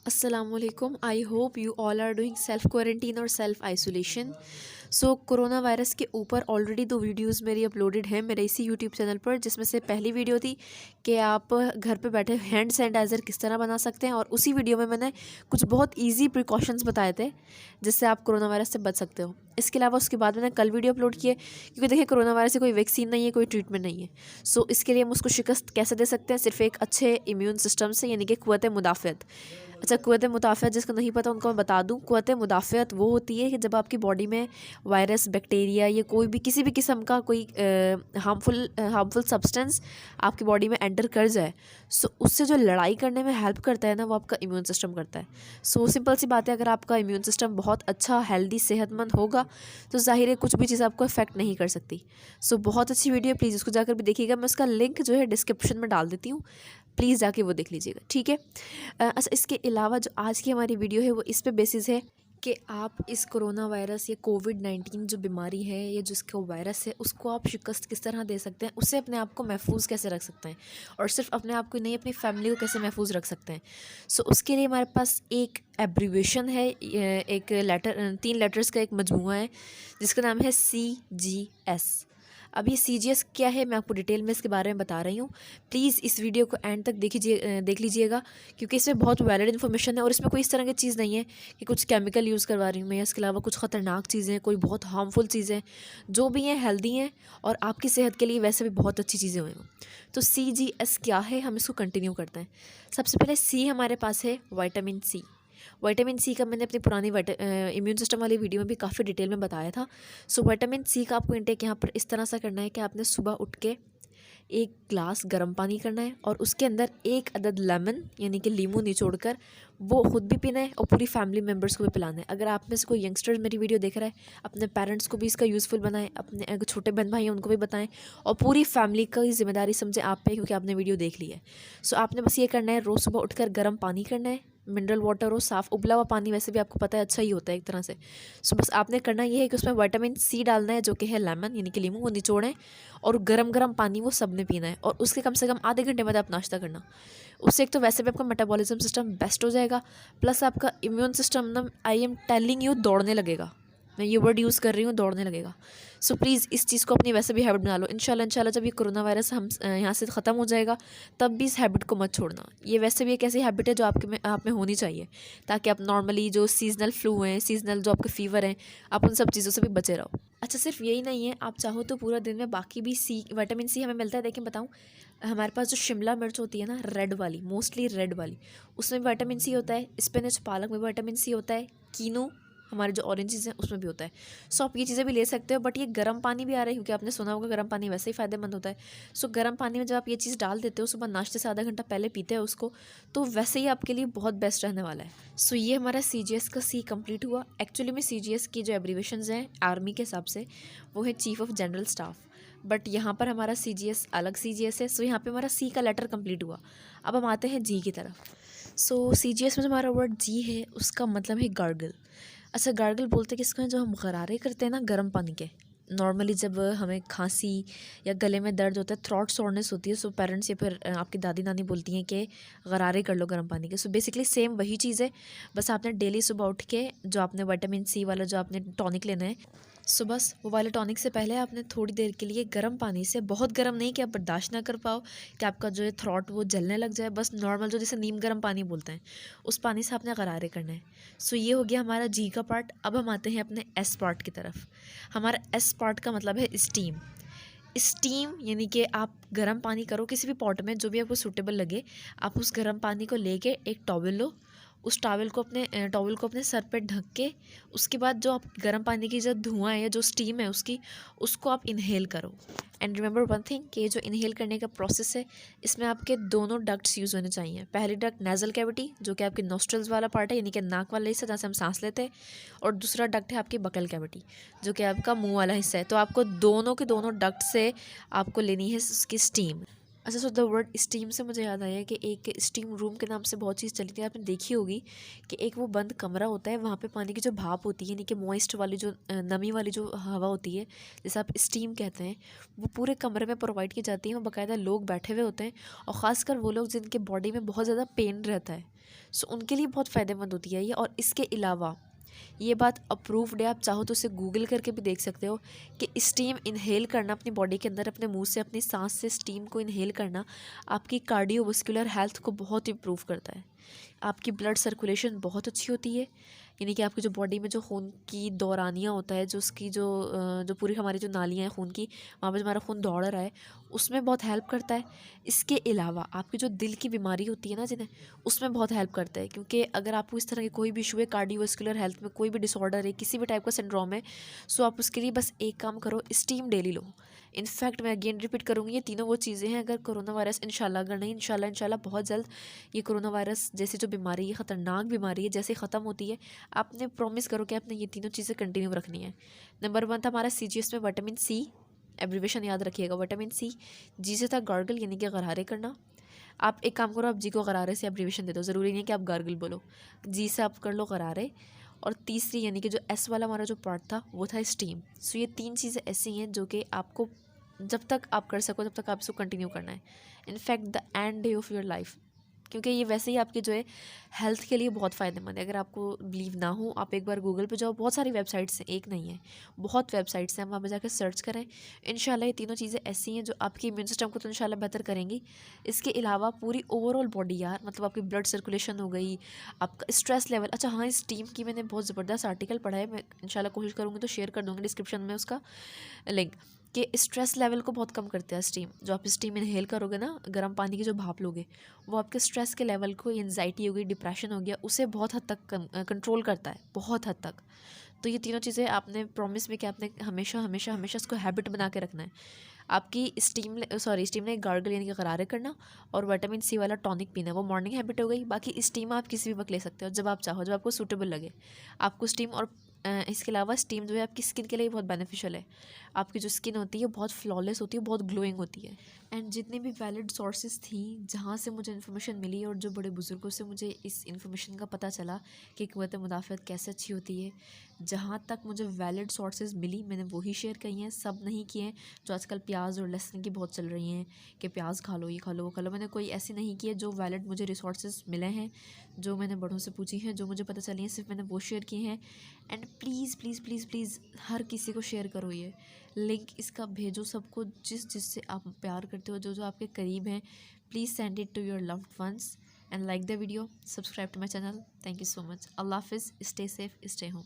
Assalamualaikum. I hope you all are doing self quarantine और self isolation. सो corona virus के ऊपर already 2 videos मेरी uploaded हैं मेरे इसी यूट्यूब चैनल पर, जिसमें से पहली वीडियो थी कि आप घर पे बैठे हैंड सैनिटाइज़र किस तरह बना सकते हैं, और उसी वीडियो में मैंने कुछ बहुत इजी प्रिकॉशंस बताए थे जिससे आप कोरोना वायरस से बच सकते हो। इसके अलावा उसके बाद मैंने कल वीडियो अपलोड किए, क्योंकि देखिए कोरोना वायरस से कोई वैक्सीन नहीं है, कोई ट्रीटमेंट नहीं है। सो इसके लिए हम उसको शिकस्त कैसे दे सकते हैं, सिर्फ एक अच्छे इम्यून सिस्टम से, यानी कि क़ुव्वत मुदाफ़अत। अच्छा, क़ुव्वत मुदाफ़अत जिसको नहीं पता उनको मैं बता दूं, क़ुव्वत मुदाफ़अत वो होती है कि जब आपकी बॉडी में वायरस, बैक्टीरिया या कोई भी किसी भी किस्म का कोई हार्मफुल सब्सटेंस आपकी बॉडी में एंटर कर जाए, सो उससे जो लड़ाई करने में हेल्प करता है ना, वो आपका इम्यून सिस्टम करता है। सो सिंपल सी बात है, अगर आपका इम्यून सिस्टम बहुत अच्छा, हेल्दी, सेहतमंद होगा तो ज़ाहिर है कुछ भी चीज़ आपको इफेक्ट नहीं कर सकती। सो बहुत अच्छी वीडियो, प्लीज़ उसको जाकर भी देखिएगा। मैं उसका लिंक जो है डिस्क्रिप्शन में डाल देती हूँ, प्लीज़ जाके वो देख लीजिएगा, ठीक है। अच्छा, इसके अलावा जो आज की हमारी वीडियो है वो इस पे बेसिस है कि आप इस कोरोना वायरस या कोविड-19 जो बीमारी है या जिसका वायरस है, उसको आप शिकस्त किस तरह दे सकते हैं, उससे अपने आप को महफूज कैसे रख सकते हैं, और सिर्फ अपने आप को नहीं, अपनी फैमिली को कैसे महफूज रख सकते हैं। सो उसके लिए हमारे पास एक एब्रीवेशन है, एक लेटर, 3 लेटर्स का एक मजमूआ है जिसका नाम है CGS। अब ये CGS क्या है, मैं आपको डिटेल में इसके बारे में बता रही हूँ। प्लीज़ इस वीडियो को एंड तक देख लीजिएगा, क्योंकि इसमें बहुत वैलिड इन्फॉर्मेशन है और इसमें कोई इस तरह की चीज़ नहीं है कि कुछ केमिकल यूज़ करवा रही हूँ मैं, या इसके अलावा कुछ ख़तरनाक चीज़ें, कोई बहुत हार्मफुल चीज़ें। जो भी हैं हेल्दी हैं और आपकी सेहत के लिए वैसे भी बहुत अच्छी चीज़ें हुई हैं। तो CGS क्या है, हम इसको कंटिन्यू करते हैं। सबसे पहले C हमारे पास है विटामिन C। विटामिन C का मैंने अपनी पुरानी इम्यून सिस्टम वाली वीडियो में भी काफ़ी डिटेल में बताया था। सो विटामिन C का आपको इंटेक यहाँ पर इस तरह से करना है कि आपने सुबह उठ के 1 ग्लास गर्म पानी करना है और उसके अंदर 1 अदद लेमन यानी कि नींबू निचोड़ कर वो खुद भी पीना है और पूरी फैमिली मेम्बर्स को भी पिलाना है। अगर आप में से कोई यंगस्टर मेरी वीडियो देख रहा है, अपने पेरेंट्स को भी इसका यूज़फुल बनाएं, अपने अगर छोटे बहन भाई हैं उनको भी बताएं, और पूरी फैमिली का जिम्मेदारी समझे आप पे, क्योंकि आपने वीडियो देख ली है। सो आपने बस ये करना है, रोज़ सुबह उठकर गर्म पानी करना है, मिनरल वाटर हो, साफ़ उबला हुआ पानी, वैसे भी आपको पता है अच्छा ही होता है एक तरह से। सो बस आपने करना ये है कि उसमें विटामिन C डालना है, जो कि है लेमन यानी कि नींबू, वो निचोड़ें और गरम गरम पानी वो सब ने पीना है, और उसके कम से कम आधे घंटे बाद आप नाश्ता करना। उससे एक तो वैसे भी आपका मेटाबॉलिज्म सिस्टम बेस्ट हो जाएगा, प्लस आपका इम्यून सिस्टम ना, आई एम टेलिंग यू, दौड़ने लगेगा। मैं ये वर्ड यूज़ कर रही हूँ, दौड़ने लगेगा। सो प्लीज़ इस चीज़ को अपनी वैसे भी हैबिट बना लो। इंशाल्लाह जब ये कोरोना वायरस हम यहाँ से ख़त्म हो जाएगा, तब भी इस हैबिट को मत छोड़ना। ये वैसे भी एक ऐसी हैबिट है जो आप में होनी चाहिए, ताकि आप नॉर्मली जो सीजनल फ्लू हैं, सीजनल जो आपके फ़ीवर हैं, आप उन सब चीज़ों से भी बचे रहो। अच्छा, सिर्फ यही नहीं है, आप चाहो तो पूरा दिन में बाकी भी विटामिन C हमें मिलता है। देखिए बताऊँ, हमारे पास जो शिमला मिर्च होती है ना, रेड वाली, मोस्टली रेड वाली, उसमें भी विटामिन C होता है। स्पिनच, पालक में विटामिन C होता है। कीनो, हमारे जो ऑरेंजेस हैं उसमें भी होता है। सो आप ये चीज़ें भी ले सकते हो, बट ये गर्म पानी भी आ रहा है, क्योंकि आपने सुना होगा गर्म पानी वैसे ही फ़ायदेमंद होता है। सो गर्म पानी में जब आप ये चीज़ डाल देते हो, सुबह नाश्ते से आधा घंटा पहले पीते हो उसको, तो वैसे ही आपके लिए बहुत बेस्ट रहने वाला है। सो ये हमारा CGS का C कंप्लीट हुआ। एक्चुअली में CGS की जो एब्रीवेशंस हैं आर्मी के हिसाब से, वो है chief of general staff, but यहाँ पर हमारा CGS अलग CGS है। सो यहाँ पे हमारा C का लेटर कंप्लीट हुआ। अब हम आते हैं G की तरफ। सो CGS में जो हमारा वर्ड G है, उसका मतलब है गार्गल। अच्छा, गार्गल बोलते किसको हैं, जो हम गरारे करते हैं ना गर्म पानी के। नॉर्मली जब हमें खांसी या गले में दर्द होता है, थ्रोट सोरनेस होती है, सो पेरेंट्स या फिर आपकी दादी नानी बोलती हैं कि गरारे कर लो गर्म पानी के। सो बेसिकली सेम वही चीज़ है, बस आपने डेली सुबह उठ के जो आपने विटामिन C वाला जो आपने टॉनिक लेना है, सो बस वो वाले टॉनिक से पहले आपने थोड़ी देर के लिए गर्म पानी से, बहुत गर्म नहीं कि आप बर्दाश्त ना कर पाओ, कि आपका जो है थ्रोट वो जलने लग जाए, बस नॉर्मल जो जैसे नीम गर्म पानी बोलते हैं, उस पानी से आपने गरारे करना है। सो ये हो गया हमारा G का पार्ट। अब हम आते हैं अपने S पार्ट की तरफ। हमारा S पार्ट का मतलब है स्टीम। स्टीम यानी कि आप गर्म पानी करो किसी भी पॉट में, जो भी आपको सूटेबल लगे। आप उस गर्म पानी को लेके एक टॉवल लो, उस टॉवल को अपने सर पे ढक के, उसके बाद जो आप गर्म पानी की जो धुआं है, जो स्टीम है उसको आप इनहेल करो। एंड रिमेंबर वन थिंग, कि जो इनहेल करने का प्रोसेस है, इसमें आपके दोनों डक्ट्स यूज़ होने चाहिए। पहली डक्ट नेज़ल कैविटी, जो कि आपके नोस्ट्रल्स वाला पार्ट है, यानी कि नाक वाला हिस्सा जहाँ से हम सांस लेते हैं, और दूसरा डक्ट है आपकी बकल कैविटी, जो कि आपका मुंह वाला हिस्सा है। तो आपको दोनों के दोनों डक्ट से आपको लेनी है उसकी स्टीम। अच्छा, सो द वर्ड स्टीम से मुझे याद आया कि एक स्टीम रूम के नाम से बहुत चीज़ चली थी, आपने देखी होगी कि एक वो बंद कमरा होता है, वहाँ पे पानी की जो भाप होती है, यानी कि मॉइस्ट वाली जो नमी वाली जो हवा होती है, जैसे आप स्टीम कहते हैं, वो पूरे कमरे में प्रोवाइड की जाती है। वो बाकायदा लोग बैठे हुए होते हैं, और ख़ासकर वो लोग जिनके बॉडी में बहुत ज़्यादा पेन रहता है, सो उनके लिए बहुत फ़ायदेमंद होती है ये। और इसके अलावा ये बात अप्रूव्ड है, आप चाहो तो उसे गूगल करके भी देख सकते हो कि स्टीम इनहेल करना अपनी बॉडी के अंदर, अपने मुंह से अपनी सांस से स्टीम को इनहेल करना आपकी कार्डियोवास्कुलर हेल्थ को बहुत इम्प्रूव करता है। आपकी ब्लड सर्कुलेशन बहुत अच्छी होती है, यानी कि आपकी जो बॉडी में जो खून की दौरानियाँ होता है, जो उसकी जो पूरी हमारी जो नालियाँ हैं खून की, वहाँ पर हमारा खून दौड़ रहा है, उसमें बहुत हेल्प करता है। इसके अलावा आपकी जो दिल की बीमारी होती है ना जिन्हें, उसमें बहुत हेल्प करता है, क्योंकि अगर आपको इस तरह के कोई भी इशू है, कार्डियोवास्कुलर हेल्थ में कोई भी डिसऑर्डर है, किसी भी टाइप का सिंड्रोम है, सो आप उसके लिए बस एक काम करो, स्टीम डेली लो। इनफैक्ट मैं अगेन रिपीट करूँगी, ये तीनों वो चीज़ें हैं, अगर कोरोना वायरस इंशाल्लाह, अगर नहीं इंशाल्लाह बहुत जल्द ये कोरोना वायरस जैसी जो बीमारी है, ख़तरनाक बीमारी है, जैसे ख़त्म होती है, आपने प्रॉमिस करो कि आपने ये तीनों चीज़ें कंटिन्यू रखनी है। नंबर 1 था हमारा CGS में विटामिन सी, एब्रीवेशन याद रखिएगा, विटामिन सी। जी से था गार्गल, यानी कि गरारे करना। आप एक काम करो, आप जी को गरारे से एब्रीवेशन दे दो, ज़रूरी नहीं है कि आप गार्गल बोलो, जी से आप कर लो गरारे। और तीसरी यानी कि जो एस वाला हमारा जो पार्ट था वो था स्टीम। सो ये 3 चीज़ें ऐसी हैं जो कि आपको जब तक आप कर सको तब तक आप इसको कंटिन्यू करना है, in fact the end day of your life, क्योंकि ये वैसे ही आपके जो है हेल्थ के लिए बहुत फ़ायदेमंद है। अगर आपको बिलीव ना हो, आप एक बार गूगल पे जाओ, बहुत सारी वेबसाइट्स हैं, एक नहीं है, बहुत वेबसाइट्स हैं, वहाँ पे जाकर सर्च करें। इंशाल्लाह ये तीनों चीज़ें ऐसी हैं जो आपकी इम्यून सिस्टम को तो इंशाल्लाह बेहतर करेंगी। इसके अलावा पूरी ओवरऑल बॉडी यार, मतलब आपकी ब्लड सर्कुलेशन हो गई, आपका स्ट्रेस लेवल। अच्छा हाँ, इस टीम की मैंने बहुत ज़बरदस्त आर्टिकल पढ़ा है, मैं इंशाल्लाह कोशिश करूँगी तो शेयर कर दूँगी डिस्क्रिप्शन में उसका लिंक, कि स्ट्रेस लेवल को बहुत कम करते हैं स्टीम। जो आप स्टीम इनहेल करोगे ना, गर्म पानी की जो भाप लोगे, वो आपके स्ट्रेस के लेवल को, एंजाइटी हो गई, डिप्रेशन हो गया, उसे बहुत हद तक कंट्रोल करता है, बहुत हद तक। तो ये तीनों चीज़ें आपने प्रॉमिस में कि आपने हमेशा हमेशा हमेशा इसको हैबिट बना के रखना है। आपकी स्टीम ने गार्गल यानी कि गरारे करना, और विटामिन सी वाला टॉनिक पीना, वो मॉर्निंग हैबिट हो गई। बाकी स्टीम आप किसी भी वक्त ले सकते हो, जब आप चाहो, जब आपको सूटेबल लगे आपको स्टीम। और इसके अलावा स्टीम जो है आपकी स्किन के लिए बहुत बेनिफिशियल है। आपकी जो स्किन होती है बहुत फ्लॉलेस होती है, बहुत ग्लोइंग होती है। एंड जितनी भी वैलिड सोर्सेज थी जहाँ से मुझे इन्फॉर्मेशन मिली, और जो बड़े बुज़ुर्गों से मुझे इस इन्फॉर्मेशन का पता चला कि क़ुव्वत मुदाफ़अत कैसे अच्छी होती है, जहाँ तक मुझे वैलिड सोर्सेज मिली मैंने वही शेयर की हैं, सब नहीं किए हैं। जो आजकल प्याज और लहसुन की बहुत चल रही हैं कि प्याज खा लो, ये खा लो, वो खा लो, मैंने कोई ऐसी नहीं की है। जो वैलिड मुझे रिसोर्सेज मिले हैं, जो मैंने बड़ों से पूछी हैं, जो मुझे पता चली हैं, सिर्फ मैंने वो शेयर किए हैं। And please please please please हर किसी को शेयर करो, ये लिंक इसका भेजो सबको, जिससे आप प्यार करते हो, जो जो आपके करीब हैं। Please send it to your loved ones and like the video, subscribe to my channel. Thank you so much. अल्लाह हाफिज़, स्टे सेफ, स्टे होम।